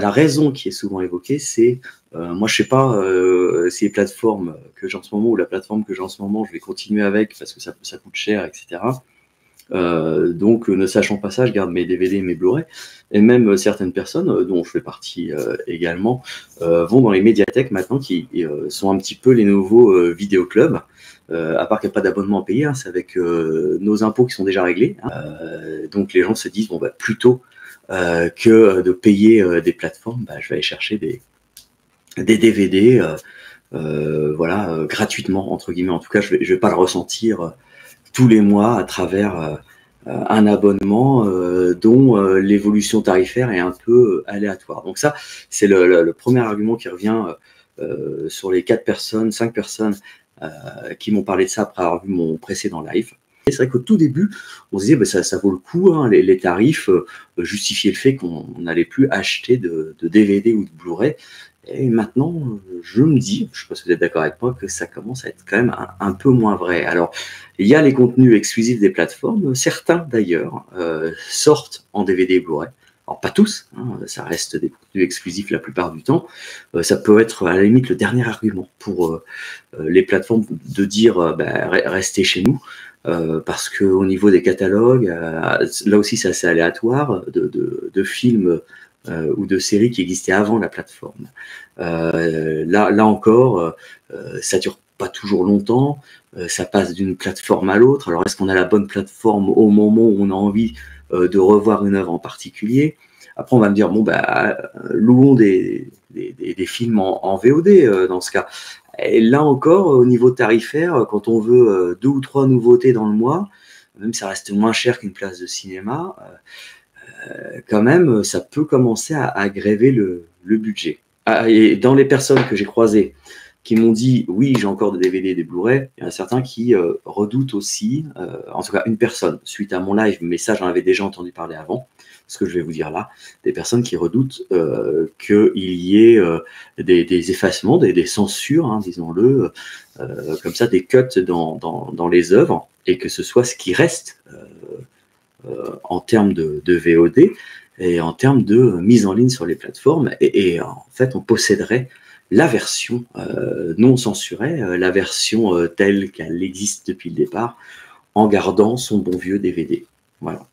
la raison qui est souvent évoquée, c'est moi, je sais pas si les plateformes que j'ai en ce moment ou la plateforme que j'ai en ce moment, je vais continuer avec parce que ça coûte cher, etc. Donc, ne sachant pas ça, je garde mes DVD et mes Blu-ray. Et même certaines personnes, dont je fais partie également, vont dans les médiathèques maintenant, qui sont un petit peu les nouveaux vidéoclubs. À part qu'il n'y a pas d'abonnement à payer, hein, c'est avec nos impôts qui sont déjà réglés. Hein. Donc, les gens se disent, bon, bah, plutôt que de payer des plateformes, bah, je vais aller chercher des DVD voilà, gratuitement, entre guillemets. En tout cas, je vais pas le ressentir tous les mois à travers un abonnement dont l'évolution tarifaire est un peu aléatoire. Donc ça, c'est le premier argument qui revient sur les 5 personnes qui m'ont parlé de ça après avoir vu mon précédent live. Et c'est vrai qu'au tout début, on se disait bah, ça vaut le coup, hein, les tarifs justifiaient le fait qu'on n'allait plus acheter de DVD ou de Blu-ray. Et maintenant, je me dis, je ne sais pas si vous êtes d'accord avec moi, que ça commence à être quand même un peu moins vrai. Alors, il y a les contenus exclusifs des plateformes, certains d'ailleurs sortent en DVD et Blu-ray. Alors pas tous, hein, ça reste des contenus exclusifs la plupart du temps. Ça peut être à la limite le dernier argument pour les plateformes de dire bah, restez chez nous. Parce qu'au niveau des catalogues, là aussi c'est assez aléatoire, de films ou de séries qui existaient avant la plateforme. Là encore, ça dure pas toujours longtemps, ça passe d'une plateforme à l'autre. Alors est-ce qu'on a la bonne plateforme au moment où on a envie de revoir une œuvre en particulier? Après on va me dire, bon bah louons des films en VOD dans ce cas. Et là encore, au niveau tarifaire, quand on veut 2 ou 3 nouveautés dans le mois, même ça reste moins cher qu'une place de cinéma, quand même, ça peut commencer à gréver le budget. Ah, et dans les personnes que j'ai croisées qui m'ont dit oui, j'ai encore des DVD et des Blu-ray, il y en a certains qui redoutent aussi, en tout cas une personne, suite à mon live, mais ça j'en avais déjà entendu parler avant, ce que je vais vous dire là, des personnes qui redoutent qu'il y ait des effacements, des censures, hein, disons-le, comme ça, des cuts dans les œuvres, et que ce soit ce qui reste en termes de VOD et en termes de mise en ligne sur les plateformes. Et en fait, on posséderait la version non censurée, la version telle qu'elle existe depuis le départ, en gardant son bon vieux DVD. Voilà.